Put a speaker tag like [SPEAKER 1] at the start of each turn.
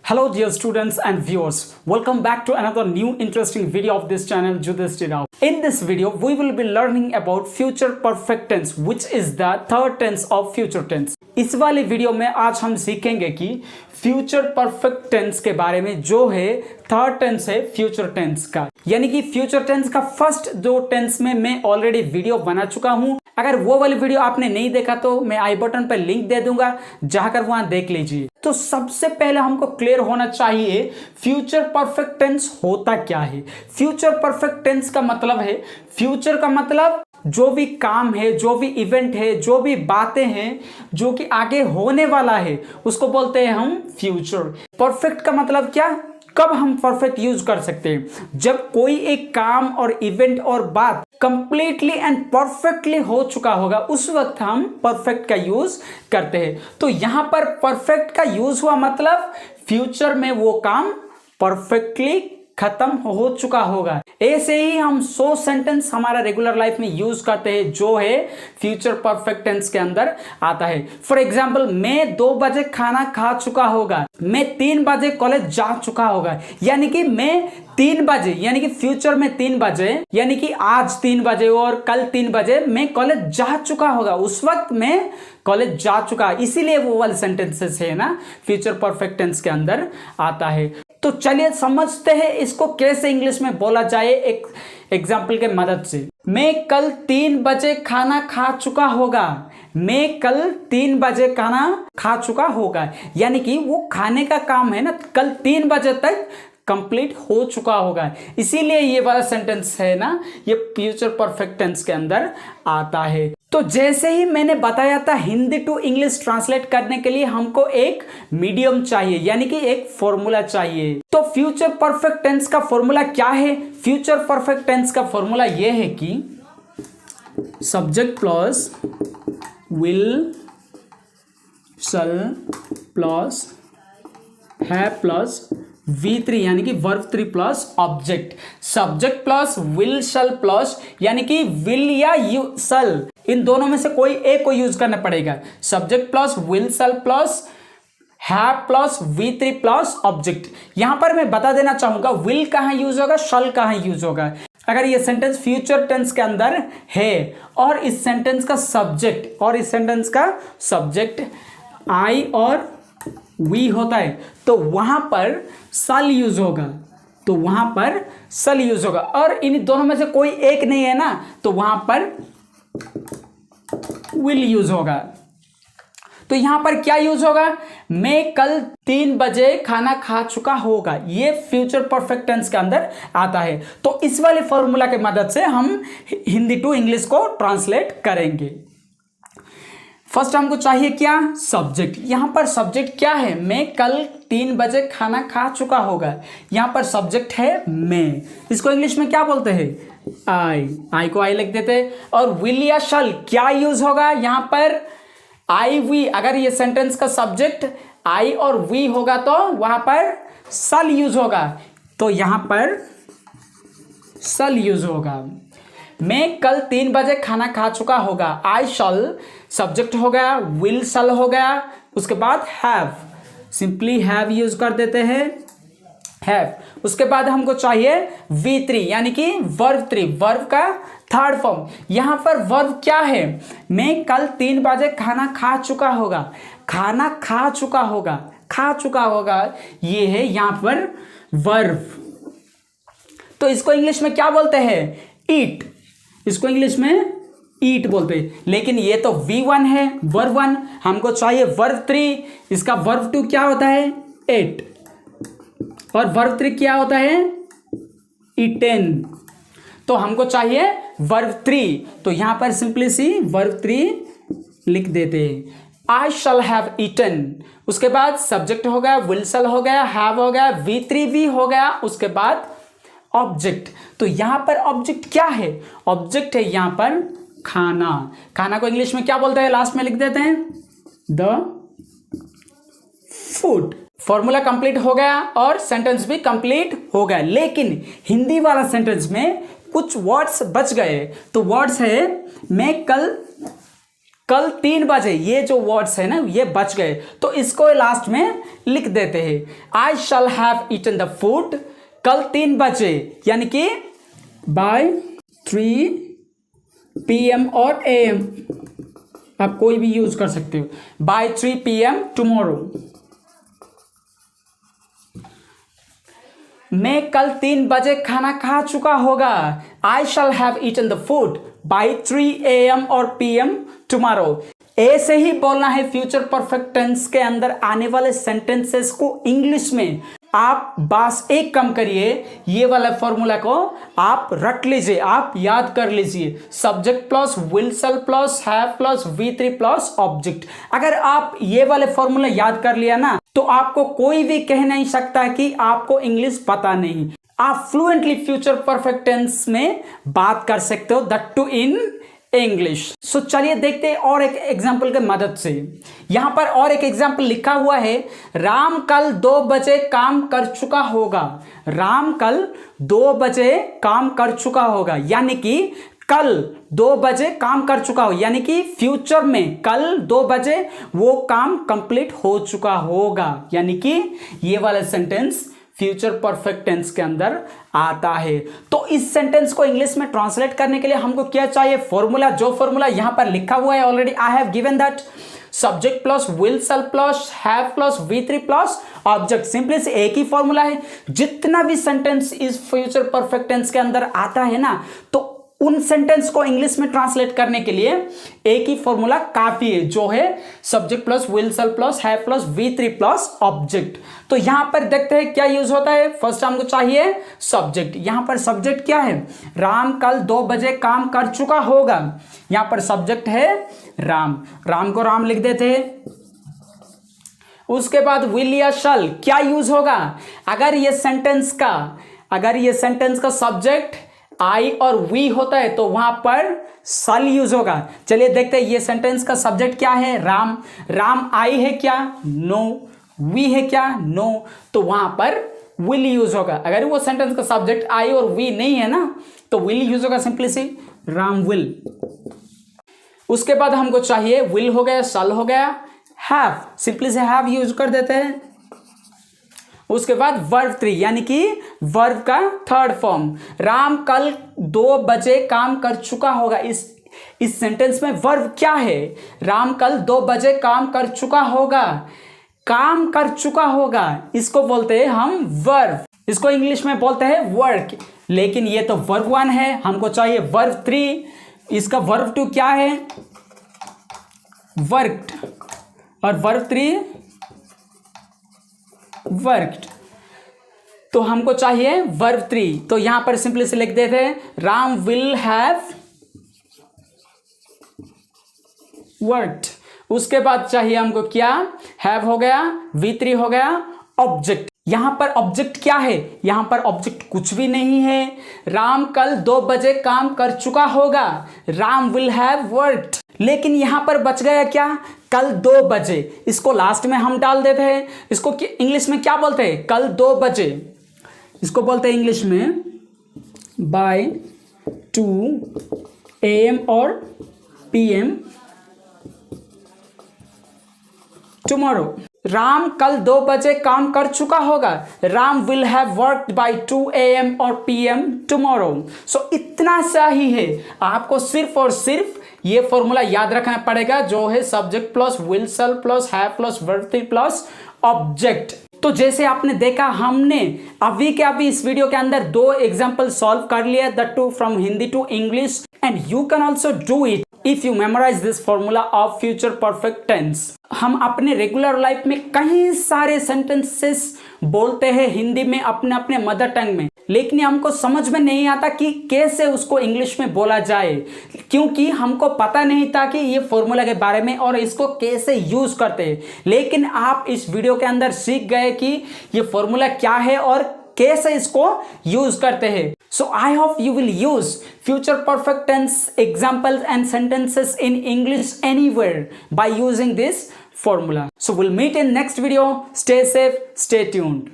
[SPEAKER 1] Hello dear students and viewers, welcome back to another new interesting video of this channel Judhishthir Rao. In this video, we will be learning about future perfect tense which is the third tense of future tense. इस वाले video में आज हम सीखेंगे कि future perfect tense के बारे में जो है थर्ड टेंस है फ्यूचर टेंस का, यानी कि फ्यूचर टेंस का फर्स्ट दो टेंस में मैं ऑलरेडी वीडियो बना चुका हूं। अगर वो वाली वीडियो आपने नहीं देखा तो मैं आई बटन पर लिंक दे दूंगा, जाकर वहां देख लीजिए। तो सबसे पहले हमको क्लियर होना चाहिए फ्यूचर परफेक्ट टेंस होता क्या है। फ्यूचर परफेक्ट टेंस का मतलब है, फ्यूचर का मतलब जो भी काम है, जो भी इवेंट है, जो भी बातें हैं जो कि आगे होने वाला है उसको बोलते हैं हम फ्यूचर। परफेक्ट का मतलब क्या, कब हम परफेक्ट यूज कर सकते हैं, जब कोई एक काम और इवेंट और बात कंप्लीटली एंड परफेक्टली हो चुका होगा उस वक्त हम परफेक्ट का यूज करते हैं। तो यहां पर परफेक्ट का यूज हुआ मतलब फ्यूचर में वो काम परफेक्टली खत्म हो चुका होगा। ऐसे ही हम 100 सेंटेंस हमारा रेगुलर लाइफ में यूज करते हैं जो है फ्यूचर परफेक्ट टेंस के अंदर आता है। फॉर एग्जाम्पल, मैं 2 बजे खाना खा चुका होगा, मैं 3 बजे कॉलेज जा चुका होगा, यानी कि मैं 3 बजे, यानी कि फ्यूचर में 3 बजे, यानी कि आज 3 बजे और कल 3 बजे मैं कॉलेज जा चुका होगा, उस वक्त मैं कॉलेज जा चुका। इसीलिए वो वाले सेंटेंसेस है ना फ्यूचर परफेक्ट टेंस के अंदर आता है। तो चलिए समझते हैं इसको कैसे इंग्लिश में बोला जाए एक एग्जाम्पल के मदद से। मैं कल 3 बजे खाना खा चुका होगा, मैं कल 3 बजे खाना खा चुका होगा, यानी कि वो खाने का काम है ना कल 3 बजे तक कंप्लीट हो चुका होगा। इसीलिए ये वाला सेंटेंस है ना ये फ्यूचर परफेक्ट टेंस के अंदर आता है। तो जैसे ही मैंने बताया था, हिंदी टू इंग्लिश ट्रांसलेट करने के लिए हमको एक मीडियम चाहिए, यानी कि एक फॉर्मूला चाहिए। तो फ्यूचर परफेक्ट टेंस का फॉर्मूला क्या है? फ्यूचर परफेक्ट टेंस का फॉर्मूला यह है कि subject plus will shall plus है प्लस V3 यानी कि verb 3 plus object. Subject plus will shall plus, यानी कि विल या यू शल, इन दोनों में से कोई एक को यूज करना पड़ेगा। Subject plus will shall plus have plus V3 plus object. यहां पर मैं बता देना चाहूंगा विल कहां यूज होगा, शल कहां यूज होगा। अगर ये सेंटेंस फ्यूचर टेंस के अंदर है और इस सेंटेंस का सब्जेक्ट आई और वी होता है तो वहां पर सल यूज होगा, और इन दोनों में से कोई एक नहीं है ना तो वहां पर विल यूज होगा। तो यहां पर क्या यूज होगा, मैं कल 3 बजे खाना खा चुका होगा, ये फ्यूचर परफेक्ट टेंस के अंदर आता है। तो इस वाले फॉर्मूला के मदद से हम हिंदी टू इंग्लिश को ट्रांसलेट करेंगे। फर्स्ट हमको चाहिए क्या, सब्जेक्ट। यहां पर सब्जेक्ट क्या है, मैं कल 3 बजे खाना खा चुका होगा, यहां पर सब्जेक्ट है मैं, इसको इंग्लिश में क्या बोलते हैं, आई को आई लिख देते हैं। और विल या शल क्या यूज होगा, यहां पर आई वी, अगर ये सेंटेंस का सब्जेक्ट आई और वी होगा तो वहां पर सल यूज होगा, तो यहां पर सल यूज होगा। मैं कल 3 बजे खाना खा चुका होगा, आई शल सब्जेक्ट हो गया, विल शल हो गया, उसके बाद हैव, सिंपली हैव यूज कर देते हैं, हैव। उसके बाद हमको चाहिए V3 यानी कि वर्ब 3, वर्ब का थर्ड फॉर्म। यहां पर वर्ब क्या है, मैं कल 3 बजे खाना खा चुका होगा, खाना खा चुका होगा ये है यहां पर वर्ब। तो इसको इंग्लिश में क्या बोलते हैं, ईट, इसको इंग्लिश में ईट बोलते हैं। लेकिन ये तो V1 है, वर्ब 1, हमको चाहिए वर्ब 3, इसका वर्ब 2 क्या होता है, एट, और वर्ब 3 क्या होता है, ईटेन। तो हमको चाहिए वर्ब 3, तो यहां पर सिंपली सी वर्ब 3 लिख देते हैं, आई शल हैव ईटन। उसके बाद सब्जेक्ट हो गया, विल शल हो गया, हैव हो गया, V3 भी हो गया, उसके बाद ऑब्जेक्ट। तो यहां पर ऑब्जेक्ट क्या है, ऑब्जेक्ट है यहां पर खाना। खाना को इंग्लिश में क्या बोलते हैं, लास्ट में लिख देते हैं द फूड। फॉर्मूला कंप्लीट हो गया और सेंटेंस भी कंप्लीट हो गया, लेकिन हिंदी वाला सेंटेंस में कुछ वर्ड्स बच गए। तो वर्ड्स है, मैं कल कल 3 बजे, ये जो वर्ड्स है ना ये बच गए, तो इसको लास्ट में लिख देते हैं। I shall have eaten the food कल 3 बजे, यानी कि बाय 3 PM और AM, आप कोई भी यूज कर सकते हो। बाय 3 PM टुमारो, मैं कल 3 बजे खाना खा चुका होगा। I shall have eaten the food by 3 AM और PM टुमारो। ऐसे ही बोलना है फ्यूचर परफेक्ट टेंस के अंदर आने वाले सेंटेंसेस को इंग्लिश में। आप बस एक काम करिए, ये वाला फॉर्मूला को आप रट लीजिए, आप याद कर लीजिए। Subject plus will shell plus have plus V3 plus object. अगर आप ये वाले फॉर्मूला याद कर लिया ना, तो आपको कोई भी कह नहीं सकता कि आपको इंग्लिश पता नहीं। आप फ्लुएंटली फ्यूचर परफेक्ट टेंस में बात कर सकते हो, दैट टू इन इंग्लिश। सो चलिए देखते हैं और एक एग्जाम्पल के मदद से। यहां पर और एक एग्जाम्पल लिखा हुआ है, राम कल 2 बजे काम कर चुका होगा। राम कल 2 बजे काम कर चुका होगा, यानी कि कल 2 बजे काम कर चुका हो, यानी कि फ्यूचर में कल 2 बजे वो काम कंप्लीट हो चुका होगा, यानी कि ये वाला सेंटेंस फ्यूचर परफेक्ट टेंस के अंदर आता है। तो इस सेंटेंस को इंग्लिश में ट्रांसलेट करने के लिए हमको क्या चाहिए? फॉर्मूला। जो फॉर्मूला यहां पर लिखा हुआ है already, I have given that subject plus will shell plus have plus V3 plus object. Simply से एक ही फॉर्मूला है। जितना भी सेंटेंस इस फ्यूचर परफेक्ट टेंस के अंदर आता है ना, तो उन सेंटेंस को इंग्लिश में ट्रांसलेट करने के लिए एक ही फॉर्मूला काफी है, जो है subject plus will shell plus have plus V3 plus object. तो यहां पर देखते हैं क्या यूज होता है। फर्स्ट हमको चाहिए सब्जेक्ट। यहां पर सब्जेक्ट क्या है? राम कल 2 बजे काम कर चुका होगा। यहां पर सब्जेक्ट है राम, राम को राम लिख देते हैं। उसके बाद विल या शैल क्या यूज होगा? अगर ये सेंटेंस का सब्जेक्ट आई और वी होता है तो वहां पर शैल यूज होगा। चलिए देखते हैं ये सेंटेंस का सब्जेक्ट क्या है? राम। राम आई है क्या? नो। वी है क्या? नो। तो वहां पर विल यूज होगा। अगर वो सेंटेंस का सब्जेक्ट आई और वी नहीं है ना, तो विल यूज होगा, सिंपली सी राम विल। उसके बाद हमको चाहिए विल हो गया, शैल हो गया, हैव, सिंपली से हैव यूज कर देते हैं। उसके बाद वर्ब 3, यानी कि वर्ब का थर्ड फॉर्म। राम कल 2 बजे काम कर चुका होगा। इस सेंटेंस में वर्ब क्या है? राम कल 2 बजे काम कर चुका होगा। काम कर चुका होगा, इसको बोलते हैं हम वर्ब। इसको इंग्लिश में बोलते हैं वर्क। लेकिन ये तो वर्ब 1 है, हमको चाहिए वर्ब 3। इसका वर्ब 2 क्या है? वर्कड। और वर्ब 3 वर्कड। तो हमको चाहिए वर्ब 3। तो यहां पर सिंपली से लिख देते हैं राम विल हैव वर्कड। उसके बाद चाहिए हमको क्या? हैव हो गया, V3 हो गया, ऑब्जेक्ट। यहां पर ऑब्जेक्ट क्या है? यहां पर ऑब्जेक्ट कुछ भी नहीं है। राम कल 2 बजे काम कर चुका होगा। Ram will have worked. लेकिन यहां पर बच गया क्या? कल 2 बजे। इसको लास्ट में हम डाल देते हैं। इसको इंग्लिश में क्या बोलते हैं? कल 2 बजे। इसको बोलते हैं इंग्लिश में बाय 2 AM और PM टुमारो। राम कल 2 बजे काम कर चुका होगा। Ram will have worked by 2 AM और PM टुमारो। सो इतना सा ही है। आपको सिर्फ और सिर्फ ये फॉर्मूला याद रखना पड़ेगा, जो है subject plus will shell plus have plus verb 3 plus object. तो जैसे आपने देखा, हमने अभी के अभी इस वीडियो के अंदर 2 एग्जाम्पल सॉल्व कर लिया, that too from Hindi to English, and you can also do it if you memorize this formula of future perfect tense. हम अपने रेगुलर लाइफ में कई सारे सेंटेंसेस बोलते हैं हिंदी में, अपने अपने मदर टंग में, लेकिन हमको समझ में नहीं आता कि कैसे उसको इंग्लिश में बोला जाए, क्योंकि हमको पता नहीं था कि ये फॉर्मूला के बारे में और इसको कैसे यूज करते हैं। लेकिन आप इस वीडियो के अंदर सीख गए कि ये फॉर्मूला क्या है और कैसे इसको यूज करते हैं। So I hope you will use future perfect tense examples and sentences in English anywhere by using this formula. So we'll meet in next video. Stay safe, stay tuned.